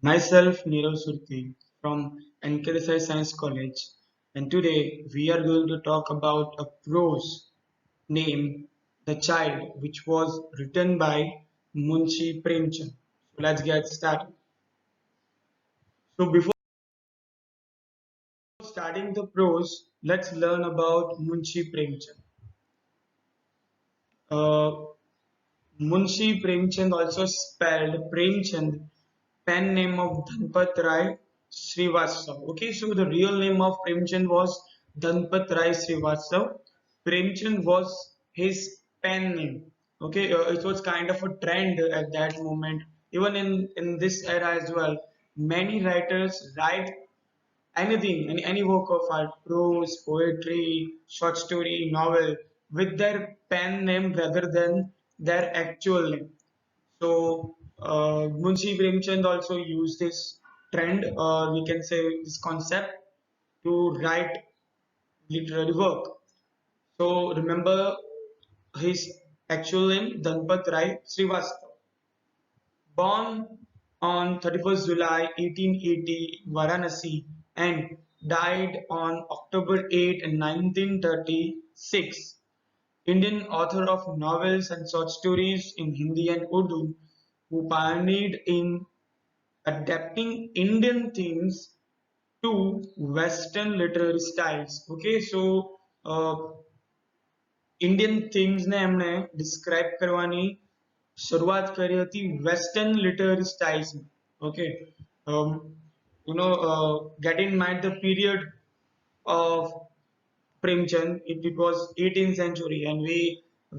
Myself, Nirav Surti from NKSI Science College, and today we are going to talk about a prose named The Child, which was written by Munshi Premchand. So let's get started. So before starting the prose, let's learn about Munshi Premchand. Uh, Munshi Premchand, also spelled Premchand, pen name of Dhanpat Rai Srivastav. Okay, so the real name of Premchand was Dhanpat Rai Srivastav. Premchand was his pen name. Okay, it was kind of a trend at that moment. Even in this era as well, many writers write anything, any work of art, prose, poetry, short story, novel, with their pen name rather than their actual name. So Munshi Premchand also used this trend, or we can say this concept, to write literary work. So remember his actual name, Dhanpat Rai Srivastav. Born on 31st July 1880, Varanasi, and died on October 8, 1936. Indian author of novels and short stories in Hindi and Urdu, who pioneered in adapting Indian themes to Western literary styles. Okay, so Indian થીમ્સને એમણે describe કરવાની શરૂઆત કરી હતી western literary સ્ટાઇલ્સમાં. Okay, you know, get in mind the period of Premchand. It was 18th century, and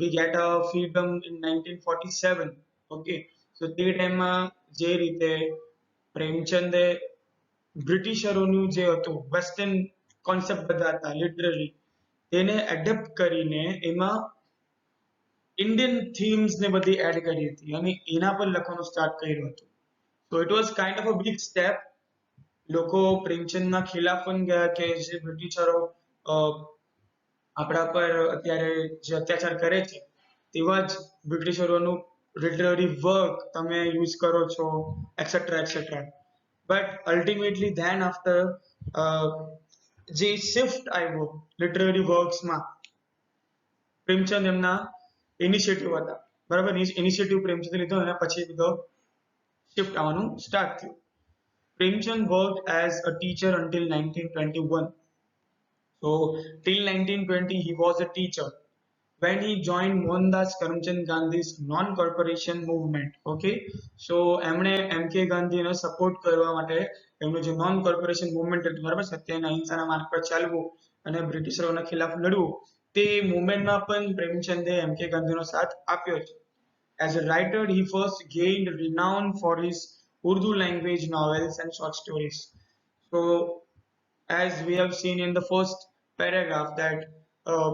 we get our freedom in 1947. Okay, so તે ટાઈમમાં જે રીતે પ્રેમચંદે બ્રિટિશરોનું જે હતું વેસ્ટર્ન કોન્સેપ્ટ બધા હતા લિટરરી, તેને એડપ્ટ કરીને એમાં ઇન્ડિયન થીમ્સ ને બધી એડ કરી હતી અને એના પર લખવાનું સ્ટાર્ટ કર્યું હતું. So it was kind of a big step. લોકો પ્રેમચંદના ખિલાફ પણ ગયા કે જે બ્રિટિશરો આપણા પર અત્યારે જે અત્યાચાર કરે છે તેવા જ બ્રિટિશરોનું લિટરરી વર્ક તમે યુઝ કરો છો, et cetera et cetera. But ultimately than after જે શિફ્ટ આવ્યો લિટરરી વર્ક્સમાં, પ્રેમચંદ એમના ઇનિશિયેટિવ હતા, બરાબર. ઇનિશિયેટિવ પ્રેમચંદે લીધો અને પછી બધો શિફ્ટ આવવાનું સ્ટાર્ટ થયું. Premchand worked as a teacher until 1921. So till 1920 he was a teacher. When he joined Mohandas Karamchand Gandhi's non-corporation movement. Okay, so એમણે MK ગાંધીનો સપોર્ટ કરવા માટે એમનું જે નોન કોર્પોરેશન મુવમેન્ટ હતું, બરાબર, સત્યના અહિંસાના માર્ગ પર ચાલવું અને બ્રિટિશરોના ખિલાફ લડવું, તે મુવમેન્ટમાં પણ પ્રેમચંદે MK ગાંધીનો સાથ આપ્યો છે. As a writer, he first gained renown for his Urdu language novels and short stories. So, as we have seen in the first paragraph, that uh,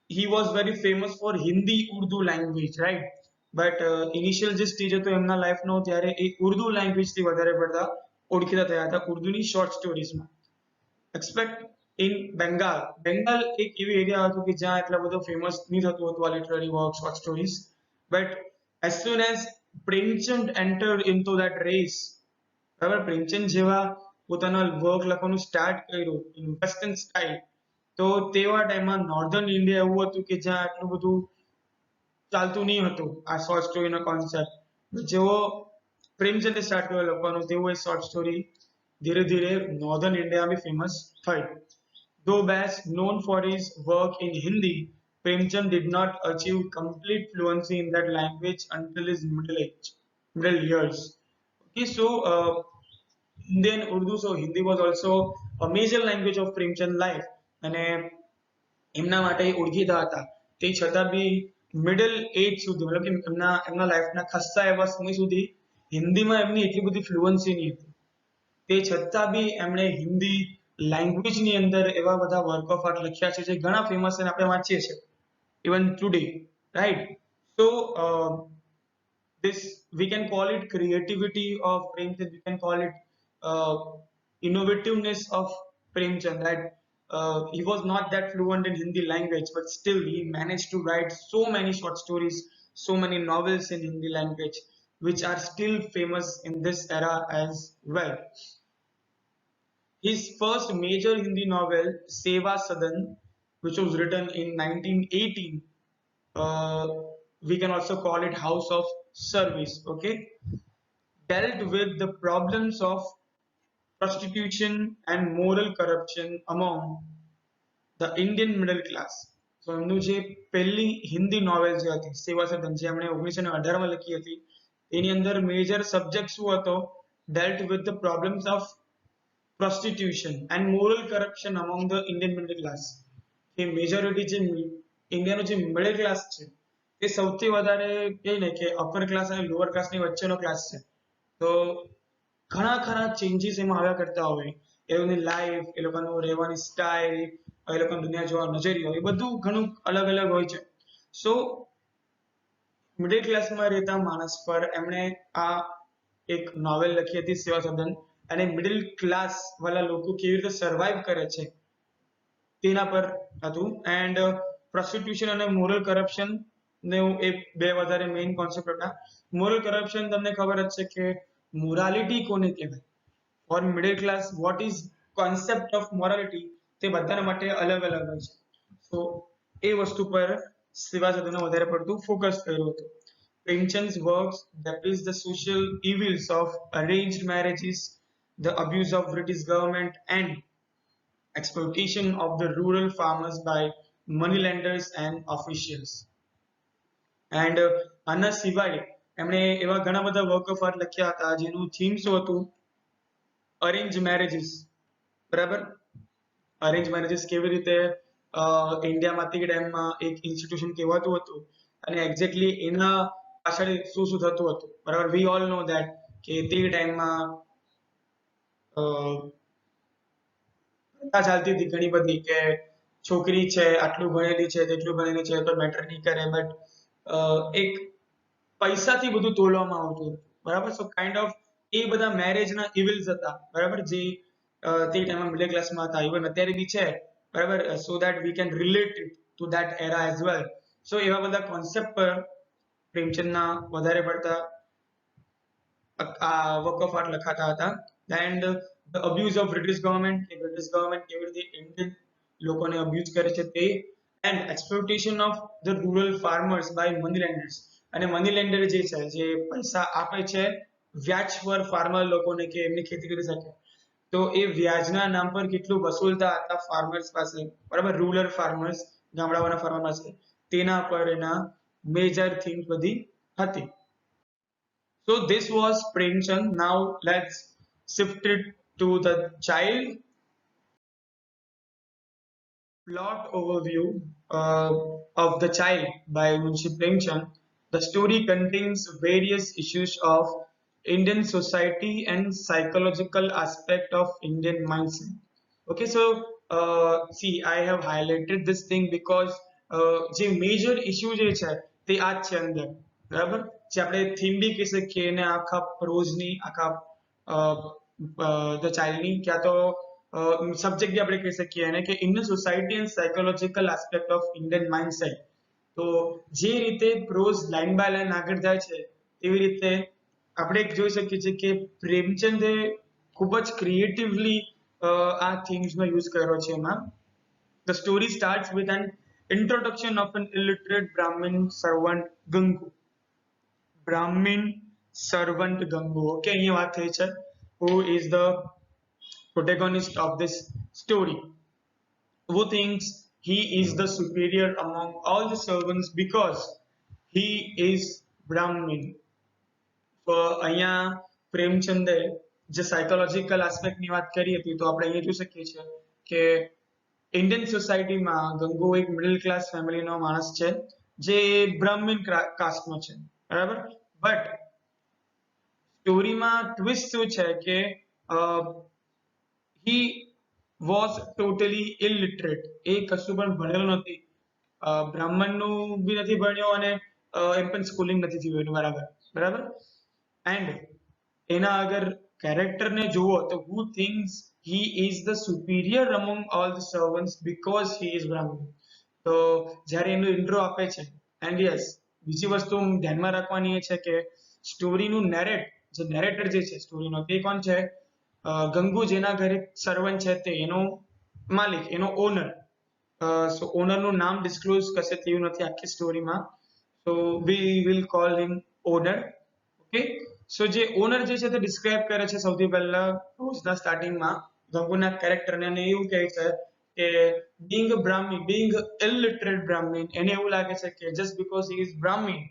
he was very famous for Hindi Urdu language, right? But initial જે stage હતો એમના લાઈફનો, ત્યારે એ ઉર્દુ લેંગ્વેજથી વધારે પડતા ઓળખીતા થયા હતા ઉર્દુની શોર્ટ સ્ટોરીઝમાં. Expect in Bengal. બેંગાલ એક એવી એરિયા હતું કે જ્યાં એટલા બધો ફેમસ નહીં થતું હતું આ literary work, short stories. But as soon as Premchand entered into that race, બરાબર, પ્રેમચંદ જેવા પોતાનો વર્ક લખવાનું સ્ટાર્ટ કર્યું ઇન વેસ્ટર્ન સ્ટાઇલ, તો તેવા ટાઈમમાં નોર્ધન ઇન્ડિયા એવું હતું કે જ્યાં આટલું બધું ચાલતું નહીં હતું આ શોર્ટ સ્ટોરીનો કોન્સેપ્ટ. જેવો પ્રેમચંદે સ્ટાર્ટ કર્યો લખવાનું, તેવું એ શોર્ટ સ્ટોરી ધીરે ધીરે નોર્ધન ઇન્ડિયામાં બી ફેમસ થઈ. Though best known for his work in Hindi, Premchand did not achieve complete fluency in that language until his middle years. Okay, so Hindi and Urdu, so Hindi was also a major language of Premchand's life. અને એમના માટે ઓળખીતા હતા. તે છતાં બી middle એજ સુધી, મતલબ કે એમના લાઈફના ખાસ્સા એવા સમય સુધી હિન્દીમાં એમની એટલી બધી ફ્લુઅન્સી નહીં હતી. તે છતાં બી એમણે હિન્દી લેંગ્વેજની અંદર એવા બધા વર્ક ઓફ આર્ટ લખ્યા છે જે ઘણા ફેમસ છે, આપણે વાંચીએ છીએ even today, right? So this, we can call it creativity of Premchand, we can call it uh, innovativeness of Premchand, right? He was not that fluent in Hindi language, but still he managed to write so many short stories, so many novels in Hindi language, which are still famous in this era as well. His first major Hindi novel, Seva Sadan, which was written in 1918, uh, we can also call it House of Service, okay, dealt with the problems of prostitution and moral corruption among the Indian middle class. So એમનું જે પહેલી Hindi novel જે હતી સેવા સદન જે એમણે 1918 માં લખી હતી એની અંદર મેજર સબ્જેક્ટ શું હતો dealt with the problems of prostitution and moral corruption among the Indian middle class. કે મેજોરિટી જે ઇન્ડિયાનો જે મિડલ ક્લાસ છે એ સૌથી વધારે કહે ને કે અપર ક્લાસ અને લોઅર ક્લાસની વચ્ચેનો ક્લાસ છે. તો ઘણા ખરા ચેન્જીસ એમાં આવ્યા કરતા હોય એ લોકોની લાઈફ, એ લોકોનું રહેવાની સ્ટાઇલ, એ લોકોનો દુનિયા જોવાનો નજરિયો, એ બધું ઘણું અલગ અલગ હોય છે. સો મિડલ ક્લાસમાં રહેતા માણસ પર એમણે આ એક નોવેલ લખી હતી સેવા સદન, અને મિડલ ક્લાસ વાળા લોકો કેવી રીતે સર્વાઈવ કરે છે તેના પર હતું. એન્ડ પ્રોસ્ટિટ્યુશન અને મોરલ કરપ્શન ને એ બે વધારે મેઇન કોન્સેપ્ટ હતા. મોરલ કરપ્શન તમને ખબર જ છે કે મોરાલિટી કોને કહેવાય, for middle class what is concept of morality તે બધાના માટે અલગ અલગ હોય છે. તો એ વસ્તુ પર સેવા સદને વધારે પડતું ફોકસ કર્યું હતું. Premchand's works depict the social evils of arranged marriages, the abuse of British government, and exploitation of the rural farmers by moneylenders and officials. And આના સિવાય એમણે એવા ઘણા બધા વર્ક ઓફ આર્ટ લખ્યા હતા જેનું થીમ શું હતું, અરેન્જ મેરેજીસ. બરાબર, અરેન્જ મેરેજીસ કેવી રીતે ઇન્ડિયામાં તે ટાઈમમાં એક ઇન્સ્ટિટ્યુશન કહેવાતું હતું અને એક્ઝેક્ટલી એના પાછળ શું શું થતું હતું. બરાબર, વી ઓલ નો ધેટ કે તે ટાઈમમાં ચાલતી હતી ઘણી બધી કે છોકરી છે આટલું ભણેલી છે તેટલું ભણેલી છે તો મેટર નહીં કરે, બટ એક પૈસાથી બધું તોલવામાં આવતું હતું. બરાબર, સો કાઇન્ડ ઓફ એ બધા મેરેજના ઇવિલ્સ હતા. બરાબર, જે તે ટાઈમમાં મિડલ ક્લાસમાં હતા, ઇવન અત્યારે બી છે. બરાબર, so that we can relate to that era as well. So એવા બધા કોન્સેપ્ટ પર પ્રેમચંદના વધારે પડતા વર્ક ઓફ આર્ટ લખાતા હતા. And the abuse of British government, કે બ્રિટિશ ગવર્મેન્ટ કેવી રીતે ઇન્ડિયન લોકોને અબ્યુઝ કરે છે તે, and exploitation of the rural farmers by money lenders. અને મની લેન્ડર જે છે જે પૈસા આપે છે વ્યાજ પર ફાર્મર લોકોને કે એમની ખેતી કરી શકે, તો એ વ્યાજના નામ પર કેટલું વસૂલતા હતા ફાર્મર્સ પાસે. બરાબર, રૂરલ ફાર્મર્સ, ગામડાઓના ફાર્મર પાસે, તેના પર એના મેજર થીમ્સ બધી હતી. So this was Premchand. Now let's shift it to the child. Plot overview of The Child by Munshi Premchand. The story contains various issues of Indian society and psychological aspect of Indian mindset. Okay, so see, I have highlighted this thing because જે major issue જે છે તે આ જ છે અંદર. બરાબર, જે આપણે થીમ બી કહી શકીએ ને આખા પ્રોઝની, આખા ધ ચાઇલ્ડની, ક્યાં તો સબ્જેક્ટ બી આપણે કહી શકીએ એને કે Indian society and psychological aspect of Indian mindset. તો જે રીતે પ્રોઝ લાઇન બાય લાઇન આગળ જાય છે તેવી રીતે આપણે જોઈ શકીએ છીએ કે પ્રેમચંદે ખૂબ જ ક્રિએટિવલી આ થીમ્સનો યુઝ કર્યો છે એમાં. The story starts with an introduction of an illiterate Brahmin servant Gangu. Brahmin servant Gangu. Okay, અહીંયા વાત થઈ છે. Who is the protagonist of this story? Who thinks he is the superior among all the servants because he is Brahmin. તો અહીંયા પ્રેમચંદે જે psychological એસ્પેક્ટની વાત કરી હતી તો આપણે અહીંયા જોઈ શકીએ છીએ કે ઇન્ડિયન સોસાયટીમાં ગંગુ એક મિડલ ક્લાસ ફેમિલીનો માણસ છે જે બ્રાહ્મણ કાસ્ટનો છે. બરાબર, બટ સ્ટોરીમાં ટ્વિસ્ટ શું છે કે he was totally illiterate. એ કશું પણ ભણેલો નથી, બ્રાહ્મણનું બી નથી ભણ્યો અને એમ પણ સ્કૂલિંગ નથી થયું એનું. બરાબર બરાબર, એન્ડ એના અગર કેરેક્ટરને જુઓ તો who thinks he is the superior among all the servants because he is Brahmin. તો જ્યારે એનું ઇન્ટ્રો આપે છે, એન્ડ યસ બીજી વસ્તુ ધ્યાનમાં રાખવાની એ છે કે સ્ટોરીનું નેરેટર જે છે સ્ટોરીનો તે કોણ છે? ગંગુ જેના ઘરે સર્વન્ટ છે તે એનો માલિક, એનો ઓનર. સો ઓનરનું નામ ડિસ્ક્લોઝ કશે થયું નથી આખી સ્ટોરીમાં. So we will call him owner. Okay, so જે ઓનર જે છે તે ડિસ્ક્રાઇબ કરે છે સૌથી પહેલા પ્રોઝના સ્ટાર્ટિંગમાં ગંગુના કેરેક્ટરને, અને એવું કહે છે કે being a Brahmin, being a illiterate Brahmin, એને એવું લાગે છે કે just because he is Brahmin,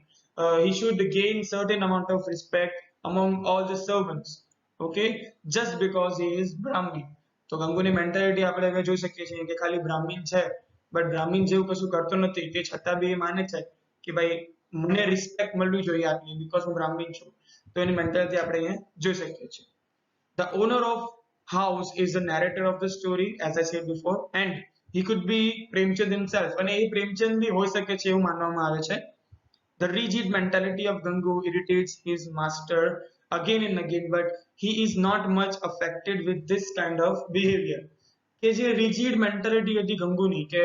he should gain certain amount of respect among all the servants. Okay, just because he is Brahmin. તો ગંગુની મેન્ટાલિટી આપણે હવે જોઈ શકીએ છીએ કે ખાલી બ્રાહ્મણ છે, બટ બ્રાહ્મણ જેવું કશું કરતો નથી, તે છતાં બી એ માને છે કે ભાઈ મને રિસ્પેક્ટ મળવી જોઈએ આટલી, બીકોઝ હું બ્રાહ્મણ છું. તો એની મેન્ટાલિટી આપણે અહીંયા જોઈ શકીએ છીએ. The owner of house is the narrator of the story, as I said before, and he could be Premchand himself. અને એ પ્રેમચંદ બી હોઈ શકે છે એવું માનવામાં આવે છે. The rigid mentality of Gangu irritates his master again and again, but he is not much affected with this kind of behavior. કે જે rigid mentality હતી ગંગુની કે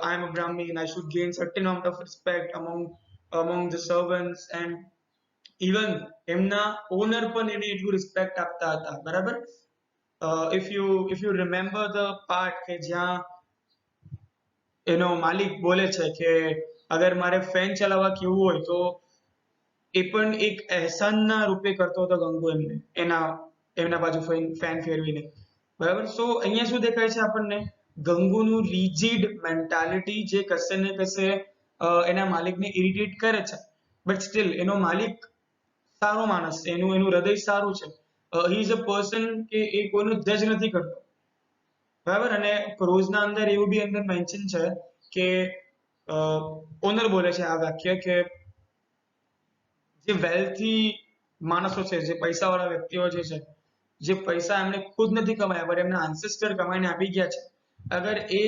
I am a Brahmin, I should gain certain amount of respect among the servants, and even એમના honour પણ એને એટલું respect આપતા હતા, બરાબર. if you remember the part કે જ્યાં એનો માલિક બોલે છે કે અગર મારે ફેન ચલાવવા કેવું હોય તો એ પણ એક અહેસાનના રૂપે કરતો હતો ગંગુ એમને, એમના બાજુ ફેન ફેરવીને, બરાબર. સો અહીંયા શું દેખાય છે આપણને? ગંગુનું રિજિડ મેન્ટાલિટી જે કશે ને કશે એના માલિકને ઇરિટેટ કરે છે, બટ સ્ટીલ એનો માલિક સારો માણસ છે, એનું હૃદય સારું છે. હી ઇઝ અ પર્સન કે એ કોઈનું જજ નથી કરતો, બરાબર. અને પ્રોઝના અંદર એવું બી અંદર મેન્શન છે કે ઓનર બોલે છે આ વાક્ય કે જે વેલ્થી માણસો છે, જે પૈસાવાળા વ્યક્તિઓ જે છે, જે પૈસા એમણે ખુદ નથી કમાયા પણ એમના આન્સેસ્ટર કમાઈને આપી ગયા છે, અગર એ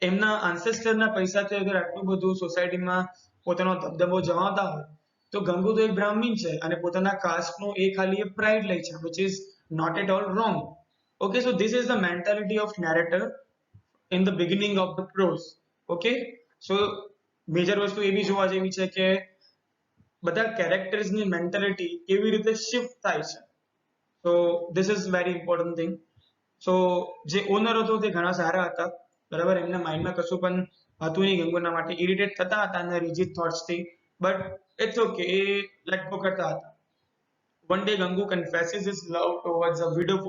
એમના આન્સેસ્ટરના પૈસાથી અગર આટલું બધું સોસાયટીમાં પોતાનો દબદબો જમાવતા હોય, તો ગંગુ તો એક બ્રાહ્મણ છે અને પોતાના કાસ્ટનો એ ખાલી એક પ્રાઇડ લે છે, which is not at all wrong. Okay, so this is the mentality of narrator in the beginning of the prose. Okay, so major વસ્તુ એ બી જોવા જેવી છે કે બધા કેરેક્ટર્સની મેન્ટાલિટી કેવી રીતે શિફ્ટ થાય છે. So this is very important thing. So જે ઓનર હતો તે ઘણા સારા હતા, બરાબર. એમના માઇન્ડમાં કશું પણ હતું નહીં ગંગુના માટે, ઇરિટેટ થતા હતા એના રિજિડ થોટ્સથી, બટ ઇટ્સ ઓકે, એ લેટ ગો કરતા હતા. One day Gangu confesses his love towards a widow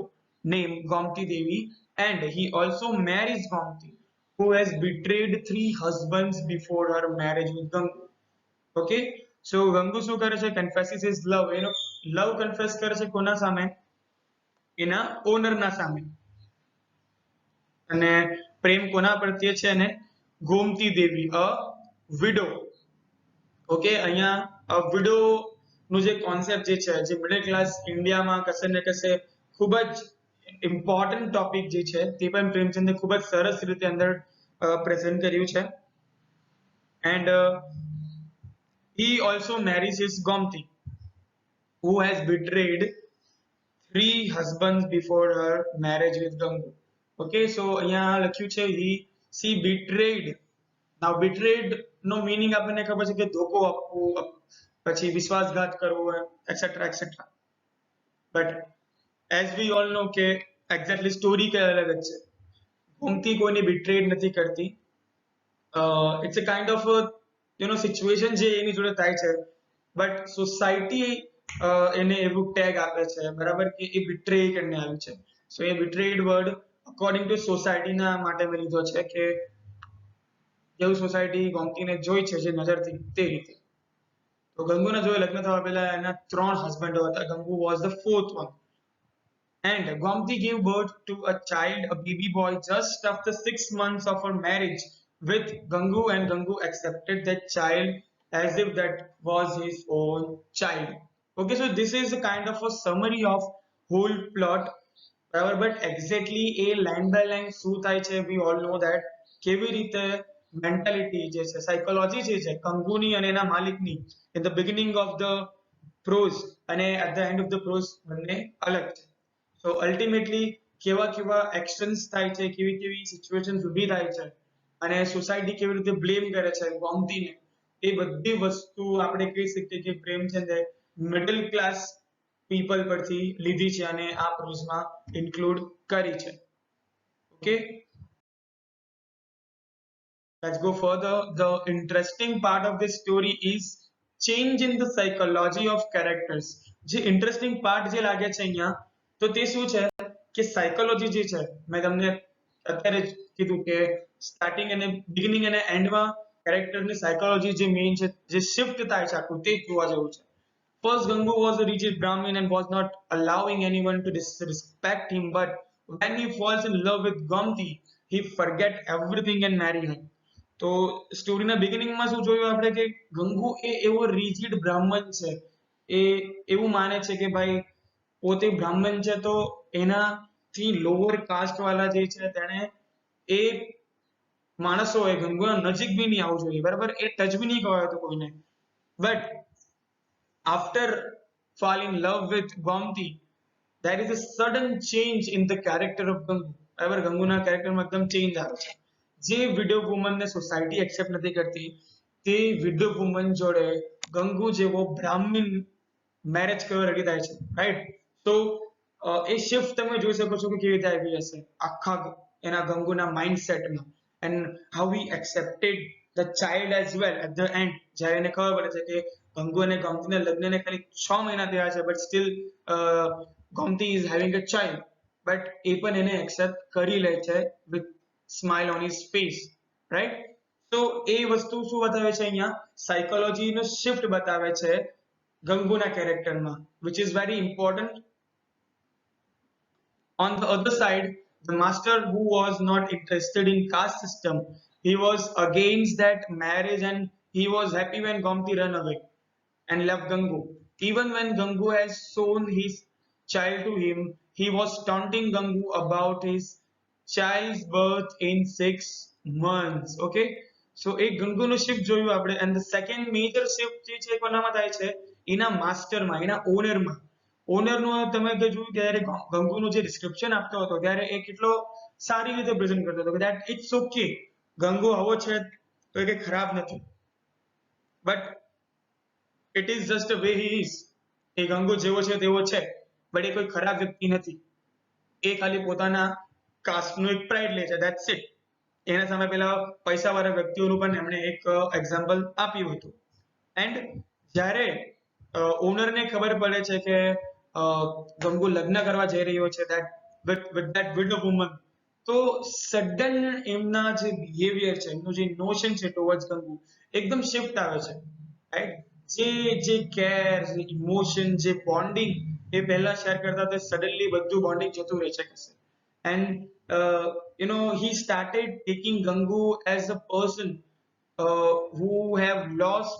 named Gomti Devi, and he also marries Gomti, who has betrayed 3 husbands before her marriage with Gangu. Okay, so Gangu શું કરે છે? Confesses his love. એનો લવ confess કરે છે કોના સામે? એના ઓનરના સામે. અને પ્રેમ કોના પ્રત્યે છે? એને ગોમતી દેવી, અ વિડો. ઓકે, અહીંયા વિડો નું જે કોન્સેપ્ટ જે છે, જે મિડલ ક્લાસ ઇન્ડિયામાં કશે ને કશે ખૂબ જ ઇમ્પોર્ટન્ટ ટોપિક જે છે, તે પણ પ્રેમચંદે ખૂબ જ સરસ રીતે અંદર પ્રેઝન્ટ કર્યું છે. And he also marries his Gomti, who has betrayed 3 husbands before her marriage with Gangu. Okay, so અહીંયા લખ્યું છે she betrayed. Now betrayed નો મીનિંગ આપણને ખબર છે કે ધોકો આપવું, પછી વિશ્વાસઘાત કરવો, etcetera etcetera. But as we all know કે એક્ઝેક્ટલી સ્ટોરી કઈ અલગ જ છે. ગોમતી કોઈને બિટ્રેડ નથી કરતી. It's a kind of situation જે એની જોડે થાય છે, બટ સોસાયટી એને એવું ટેગ આપે છે, બરાબર, કે એ બિટ્રે કરીને આવ્યું છે. સો એ બિટ્રેડ વર્ડ અકોર્ડિંગ ટુ સોસાયટીના માટે મેં લીધો છે કે જેવું સોસાયટી ગોમતીને જોઈ છે જે નજરથી, તે રીતે. તો ગંગુના જોડે લગ્ન થવા પહેલા એના 3 હસબન્ડો હતા. Gangu was the 4th one. And Gomti gave birth to a child, a baby boy, just after 6 months of her marriage with Gangu, and Gangu accepted that child as if that was his own child. Okay, so this is a kind of a summary of whole plot. But exactly a line by line શું થાય છે, we all know that કેવી રીતે mentality જે છે, psychology જે છે કંગુની અને એના માલિકની in the beginning of the prose અને at the end of the prose બંને અલગ છે. So ultimately કેવા એક્શન્સ થાય છે, કેવી સિચ્યુએશન્સ ઊભી થાય છે, અને સોસાયટી કેવી રીતે બ્લેમ કરે છે ગોમતીને, એ બધી વસ્તુ આપણે કહી શકીએ કે પ્રેમચંદે મિડલ ક્લાસ પીપલ પરથી લીધી છે અને આ પ્રોઝમાં ઇન્ક્લુડ કરી છે. Okay, let's go further. The interesting part of this story is change in the psychology of characters. જે ઇન્ટરેસ્ટિંગ પાર્ટ જે લાગે છે અહીંયા, તો તે શું છે કે સાયકોલોજી જે છે, મેં તમને અત્યારે જ કીધું કે સ્ટાર્ટિંગ અને બિગિનિંગ અને એન્ડમાં કેરેક્ટરની સાયકોલોજી જે મેઇન છે, જે શિફ્ટ થાય છે આખું, તે જોવા જેવું છે. First, Gangu was a rigid Brahmin and was not allowing anyone to disrespect him. But when he falls in love with Gomti, he forget everything and marry her. તો સ્ટોરીના બિગિનિંગમાં શું જોયું આપણે કે ગંગુ એ એવો રિજિડ બ્રાહ્મણ છે, એ એવું માને છે કે ભાઈ પોતે બ્રાહ્મણ છે તો એનાથી લોઅર કાસ્ટ વાળા જે છે તેને એ માણસો એ ગંગુના નજીક બી નહીં આવવું જોઈએ, બરાબર, એ ટચ બી નહીં કરાયો તો કોઈને. But after falling in love with Gomti, there is a sudden change in the character of Gangu. Ever Ganguના કેરેક્ટરમાં એકદમ ચેન્જ આવે છે. જે વિડો વુમનને સોસાયટી એક્સેપ્ટ નથી કરતી, તે વિડો વુમન જોડે ગંગુ જેવો બ્રાહ્મણ મેરેજ કરવા રેડી થાય છે, રાઈટ? તો એ શિફ્ટ તમે જોઈ શકો છો કે કેવી રીતે આવી હશે આખા એના ગંગુના માઇન્ડસેટમાં, and how he accepted the child as well at the end. જ્યારે એને ખબર પડે છે કે ગંગુ અને ગોમતીના લગ્નને ખાલી 6 મહિના થયા છે, but still Gomati is having a child, but એ પણ એને એક્સેપ્ટ કરી લે છે with smile on his face, right? તો એ વસ્તુ શું બતાવે છે અહીંયા, સાયકોલોજીનો શિફ્ટ બતાવે છે ગંગુના કેરેક્ટરમાં, which is very important. On the other side, the master, who was not interested in caste system, he was against that marriage and he was happy when Gomti ran away and left Gangu. Even when Gangu has shown his child to him, he was taunting Gangu about his child's birth in 6 months. Okay, so એક ગંગુનું shift જોયું આપણે, and the second major shift જે છે કોનામાં થાય છે, એના માસ્ટરમાં, એના ઓનરમાં. ઓનરનું તમે કે જોયું ત્યારે ગંગુનું જે ડિસ્ક્રિપ્શન આપતો હતો ત્યારે એ કેટલો સારી રીતે પ્રેઝન્ટ કરતો હતો કે ધેટ ઇટ્સ ઓકે, ગંગુ આવો છે તો એ કંઈ ખરાબ નથી, but it is just a way he is. એ ગંગુ જેવો છે તેવો છે, બટ એ કોઈ ખરાબ વ્યક્તિ નથી. એ ખાલી પોતાના કાસ્ટનું એક પ્રાઇડ લે છે, ધેટ્સ ઇટ. એના સામે પેલા પૈસાવાળા વ્યક્તિઓનું પણ એમણે એક એક્ઝામ્પલ આપ્યું હતું. એન્ડ જ્યારે ઓનરને ખબર પડે છે કે ગંગુ લગ્ન કરવા જઈ રહ્યો છે with that widow woman, તો સડન એમના જે બિહેવિયર છે, એમનું જે ઇમોશન છે ટુવર્ડ્સ ગંગુ, એકદમ શિફ્ટ આવે છે, રાઈટ? જે કેર, જે ઇમોશન, જે બોન્ડિંગ એ પહેલા શેર કરતા તે સડનલી બધું બોન્ડિંગ જતું રહે છે કશે. And he started taking Gangu as a person who have lost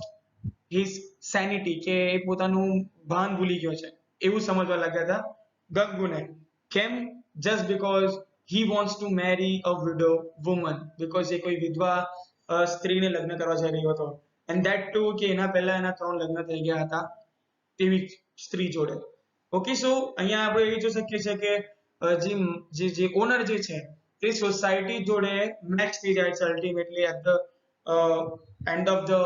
his sanity, કે એ પોતાનું ભાન ભૂલી ગયો છે એવું સમજવા લાગ્યા હતા ગંગુને. કેમ? just because he wants to marry a widow woman, because એ કોઈ વિધવા સ્ત્રીને લગ્ન કરવા જઈ રહ્યો હતો, and that too કે એના પહેલા એના 3 લગ્ન થઈ ગયા હતા તેવી સ્ત્રી જોડે. ઓકે, સો અહીંયા આપણે એ જોઈ શકીએ છીએ કે જે ઓનર જે છે તે સોસાયટી જોડે મેચ થઈ જાય છે ultimately at the end of the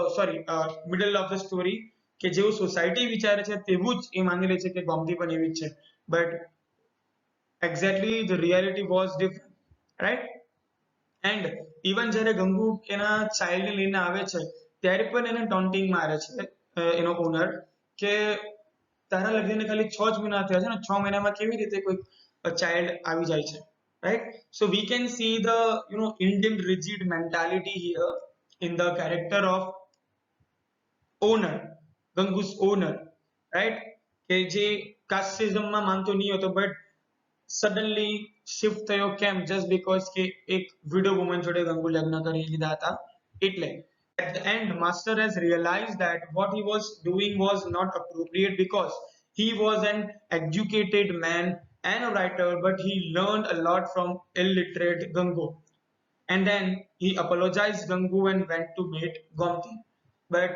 middle of the story, કે જેવું સોસાયટી વિચારે છે તેવું જ એ માની લે છે કે ગોમતી પણ એવી જ છે, but exactly the reality was different, right? And even જ્યારે ગંગુ એના ચાઇલ્ડને લઈને આવે છે ત્યારે પણ એને ટોન્ટિંગ મારે છે એનો ઓનર કે તારા લગ્નને ખાલી 6 જ મહિના થયા છે ને, 6 મહિનામાં કેવી રીતે કોઈ ચાઇલ્ડ આવી જાય છે, right? So we can see the Indian rigid mentality here in the character of owner, Gangu's owner, right? કે જે કાસ્ટિઝમમાં માનતો નહીં હતો, બટ સડનલી શિફ્ટ થયો. કેમ? જસ્ટ બીકોઝ કે એક વિડો વુમન જોડે ગંગુ લગ્ન કરી લીધા હતા એટલે. At the end, Master has realized that what he was doing was not appropriate because he was an educated man and a writer, but he learned a lot from illiterate Gangu. And then he apologized Gangu and went to meet Gomti. But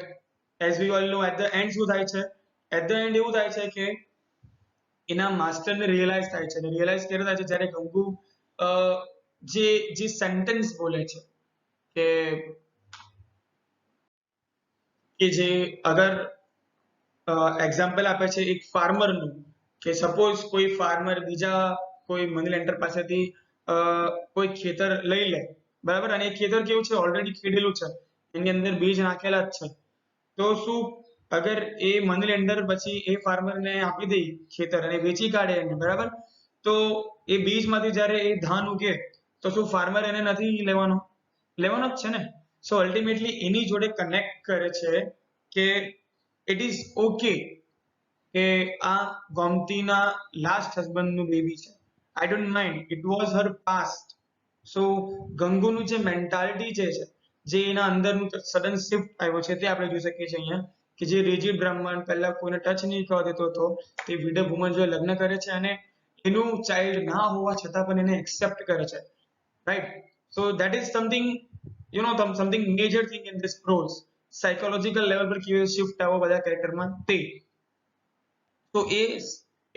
as we all know, at the end શું થાય છે? At the end એવું થાય છે કે એના માસ્ટરને realise થાય છે. રિયલાઇઝ ક્યારે થાય છે? જ્યારે ગંગુ જે સેન્ટેન્સ બોલે છે કે જે અગર એક્ઝામ્પલ આપે છે એક ફાર્મરનું, કે સપોઝ કોઈ ફાર્મર બીજા કોઈ મની લેન્ડર પાસેથી કોઈ ખેતર લઈ લે, બરાબર, અને એ ખેતર કેવું છે, ઓલરેડી ખેડેલું છે, એની અંદર બીજ નાખેલા જ છે. તો શું, અગર એ મની લેન્ડર પછી એ ફાર્મરને આપી દે ખેતર અને વેચી કાઢે એને, બરાબર, તો એ બીજમાંથી જ્યારે એ ધાન ઉગે તો શું ફાર્મર એને નથી લેવાનો? લેવાનો જ છે ને. સો અલ્ટિમેટલી એની જોડે કનેક્ટ કરે છે કે ઇટ ઇઝ ઓકે કે આ ગોમતીના લાસ્ટ હસબન્ડનું બેબી છે. I don't mind, it was her past. So ગંગુનું જે મેન્ટાલિટી છે, જે એના અંદરનું સડન શિફ્ટ આવ્યો છે, તે આપણે જોઈ શકીએ છીએ અહીંયા, કે જે રિજિડ બ્રાહ્મણ પહેલા કોઈને ટચ નહીં કરવા દેતો હતો, તે વિડો વુમન જોડે લગ્ન કરે છે અને એનું ચાઇલ્ડ ના હોવા છતાં પણ એને એક્સેપ્ટ કરે છે, right? So that is something, something major thing in this pros. Psychological level પર કેવો શિફ્ટ આવો બધા કેરેક્ટરમાં તે. તો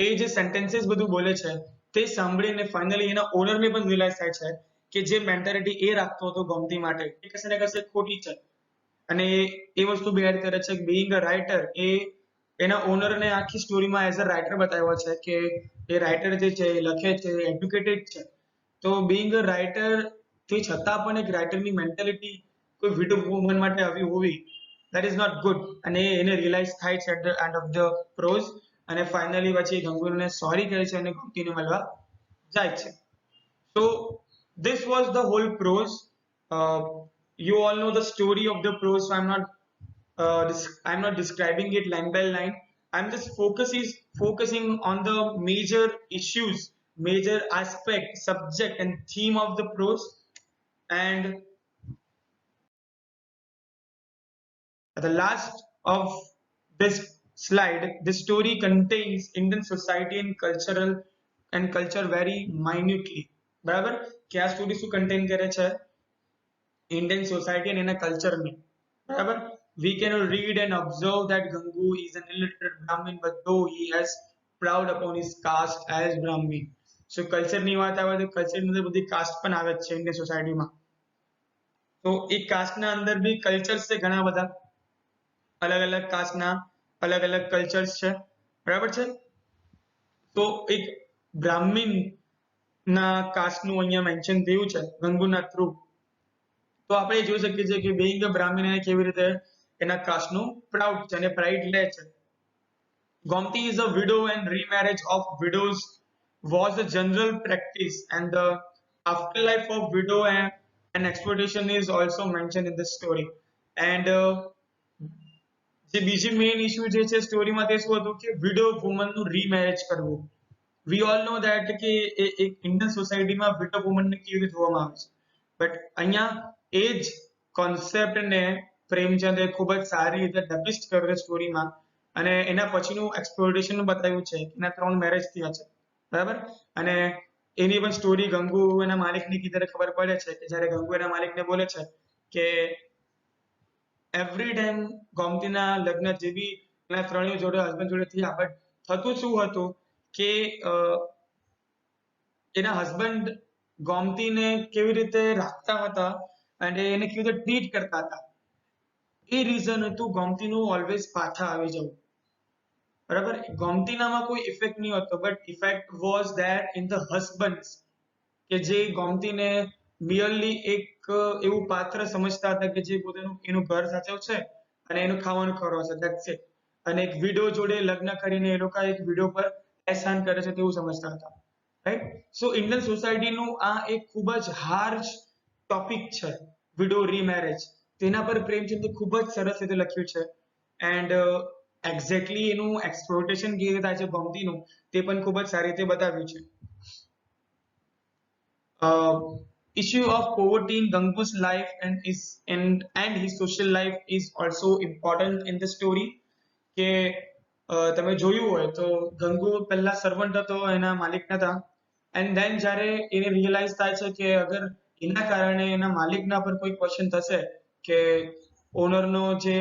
એ જે સેન્ટેન્સીસ બધું બોલે છે તે સાંભળીને ફાઇનલી એના ઓનરને પણ રિયલાઇઝ થાય છે કે જે મેન્ટાલિટી એ રાખતો હતો ગોમતી માટે એ કશે ને કશે ખોટી છે, અને એ વસ્તુ બેર કરે છે. બીઇંગ અ રાઇટર, એ એના ઓનરને આખી સ્ટોરીમાં એઝ અ રાઇટર બતાવ્યો છે કે એ રાઇટર જે છે એ લખે છે, એડ્યુકેટેડ છે. તો બીઇંગ અ રાઇટર તે છતાં પણ એક રાઇટરની મેન્ટાલિટી કોઈ વિડો વુમન માટે આવી હોવી, that is not good. અને એને રિયલાઇઝ થાય છે at the end of the prose, અને ફાઇનલી પછી ગંગુને સોરી કહે છે અને ગોમતીને મળવા જાય છે. So this was the whole prose. Uh, you all know the story of the prose, so I'm not describing it line by line. I'm just focusing on the major issues, major aspect, subject, and theme of the prose. And at the last of this slide, this story contains Indian society and culture very minutely. બરાબર, કે આ story શું content કરે છે? Indian society અને એના કલ્ચરને. બરાબર, we can read and observe that Gangu is an illiterate Brahmin, but though he has proud upon his caste as Brahmin. So કલ્ચરની વાત આવે તો કલ્ચરની અંદર બધી કાસ્ટ પણ આવે છે ઇન્ડિયન સોસાયટીમાં. તો એ કાસ્ટના અંદર બી કલ્ચર્સ છે ઘણા બધા, અલગ અલગ કાસ્ટના અલગ અલગ કલ્ચર્સ છે, બરાબર છે. તો એક બ્રાહ્મણ ના કાસ્ટનું અહીંયા મેન્શન થયું છે ગંગુના થ્રુ. તો આપણે જોઈ શકીએ છીએ કે બીઇંગ અ બ્રાહ્મણ એને કેવી રીતે એના કાસ્ટનું પ્રાઉડ છે અને પ્રાઇડ લે છે. Gomti is a widow and remarriage of widows was a general practice, and the afterlife of widow and exploitation is also mentioned in the story. And જે બીજી મેઇન ઇશ્યુ જે છે સ્ટોરીમાં તે શું હતું કે વિડો વુમનનું રીમેરેજ કરવું. વી ઓલ નો ધેટ કે એક ઇન્ડિયન સોસાયટીમાં વિડો વુમનને કેવી રીતે જોવામાં આવે છે, બટ અહીંયા એ જ કોન્સેપ્ટને પ્રેમચંદે ખૂબ જ સારી રીતે ડેપિસ્ટ કર્યો છે સ્ટોરીમાં, અને એના પછીનું એક્સપ્લોરેશન બતાવ્યું છે. એના 3 મેરેજ થયા છે, બરાબર, અને એની પણ સ્ટોરી ગંગુ એના માલિકની કીધે ખબર પડે છે કે જ્યારે ગંગુ એના માલિકને બોલે છે કે એવરી ટાઈમ ગોમતીના લગ્ન જે બી એના ત્રણેય જોડે હસબન્ડ જોડે થયા, બટ થતું શું હતું કે એના હસબન્ડ ગોમતીને કેવી રીતે રાખતા હતા અને એને કેવી રીતે ટ્રીટ કરતા હતા, એ રીઝન હતું ગોમતીનું ઓલવેઝ પાછા આવી જવું. બરાબર, ગોમતીનામાં કોઈ ઇફેક્ટ નહીં હતો, but effect was there in the husbands, કે જે ગોમતીને મિયરલી એક એવું પાત્ર સમજતા હતા કે જે પોતાનું એનું ઘર સાચવશે અને એનું ખાવાનું ખવડાવશે, ધેટ્સ ઇટ. અને એક વિડો જોડે લગ્ન કરીને એ લોકો એક વિડો પર એહસાન કરે છે તેવું સમજતા હતા, રાઈટ? સો ઇન્ડિયન સોસાયટીનું આ એક ખૂબ જ હાર્શ ટોપિક છે, વિડો રીમેરેજ. તેના પર પ્રેમચંદે ખૂબ જ સરસ રીતે લખ્યું છે, એન્ડ એક્ઝેક્ટલી એનું એક્સપ્લોટેશન કેવી રીતે થાય છે ગોમતીનું તે પણ ખૂબ જ સારી રીતે બતાવ્યું છે. Issue of poverty in Gangu's life and his social life is also important in the story. કે તમે જોયું હોય તો ગંગુ પહેલા સર્વન્ટ હતો એના માલિક નતા, એન્ડ ધેન જ્યારે એને રિયલાઇઝ થાય છે કે અગર એના કારણે એના માલિકના પર કોઈ ક્વેશ્ચન થશે કે ઓનરનો જે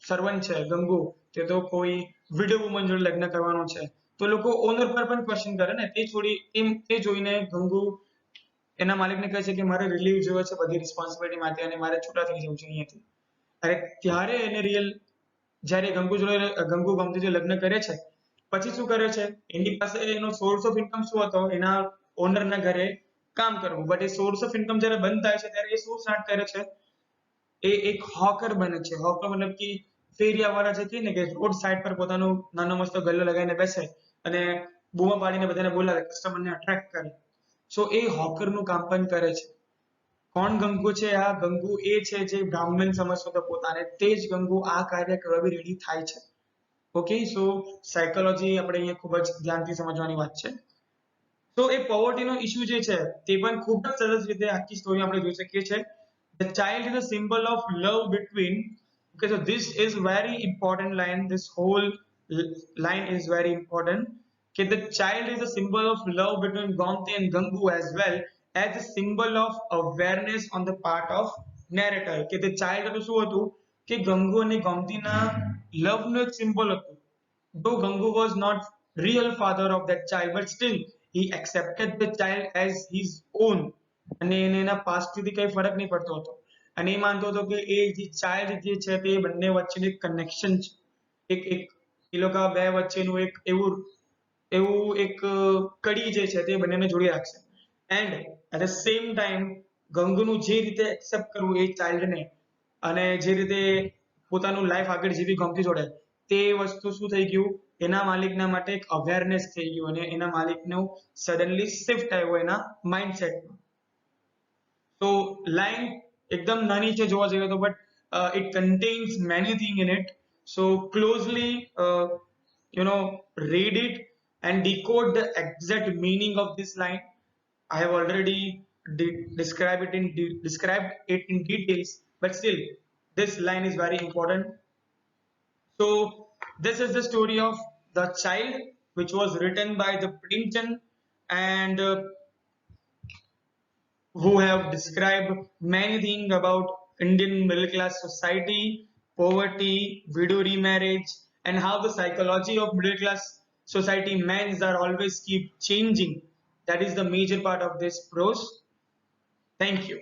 સર્વન્ટ છે ગંગુ તે તો કોઈ વિડો વુમન જોડે લગ્ન કરવાનો છે, તો લોકો ઓનર પર પણ ક્વેશ્ચન કરે ને, તે જોઈને ગંગુ એના માલિકને કહે છે કે મારે રિલીવ જોઈએ છે બધી રિસ્પોન્સિબિલિટી માંથી અને મારે છૂટા થઈ જવું છે અહીંયાથી. અરે ત્યારે એને જ્યારે ગંગુ ગમતી જે લગ્ન કરે છે પછી શું કરે છે, એની પાસે એનો સોર્સ ઓફ ઇન્કમ શું હતો, એના ઓનરના ઘરે કામ કરવું. But A source of income જ્યારે બંધ થાય છે ત્યારે એ શું સ્ટાર્ટ કરે છે, એ એક હોકર બને છે. હોકર મતલબ કે ફેરિયા વાળા જે કહે ને કે રોડ સાઈડ પર પોતાનો નાનો મસ્તો ગલ્લો લગાવીને બેસે અને બૂમો પાડીને બધાને બોલાવે, કસ્ટમરને અટ્રેક્ટ કરે. સો એ હોકરનું કામ પણ કરે છે. કોણ ગંગુ છે? આ ગંગુ એ છે જે બ્રાહ્મણ સમજતો હતો પોતાને, તે જ ગંગુ આ કાર્ય કરવા બી રેડી થાય છે. ઓકે, સો સાયકોલોજી આપણે અહીંયા ખૂબ જ ધ્યાનથી સમજવાની વાત છે. તો એ પોવર્ટીનો ઇશ્યુ જે છે તે પણ ખૂબ જ સરસ રીતે આખી સ્ટોરી આપણે જોઈ શકીએ છીએ. The child is a symbol of love between. Okay, so this is very important line. This whole line is very important. Okay, the child is a symbol of love between Gomti and Gangu as well as a symbol of awareness on the part of narrator. કે the child એટલે શું હતું કે ગંગુ અને ગોમતીના લવનું એક symbol હતું. Though Gangu was not real father of that child, but still he accepted the child as his own. અને એને એના પાસ્ટથી કઈ ફરક નહીં પડતો હતો અને એ માનતો હતો કે એ જે ચાઇલ્ડ જે છે તે બંને વચ્ચેનું એક કનેક્શન છે, એક એક એ લોકો બે વચ્ચેનું એક એવું એવું એક કડી જે છે તે બંનેને જોડી રાખશે. And at the same time ગંગુનું જે રીતે એક્સેપ્ટ કરવું એ ચાઇલ્ડને અને જે રીતે પોતાનું લાઈફ આગળ જીવી ગમતી જોડે, તે વસ્તુ શું થઈ ગયું, એના માલિકના માટે એક અવેરનેસ થઈ ગયું અને એના માલિકનું સડનલી શિફ્ટ આવ્યો એના માઇન્ડસેટમાં. તો લાઈન એકદમ નાની છે જોવા જઈએ તો, but it contains many things in it. So closely read it and decode the exact meaning of this line. I have already described it in details, but still this line is very important. So this is the story of the child, which was written by the Premchand, and who have described many things about Indian middle class society, poverty, widow remarriage, and how the psychology of middle class society men are always keep changing. That is the major part of this prose. Thank you.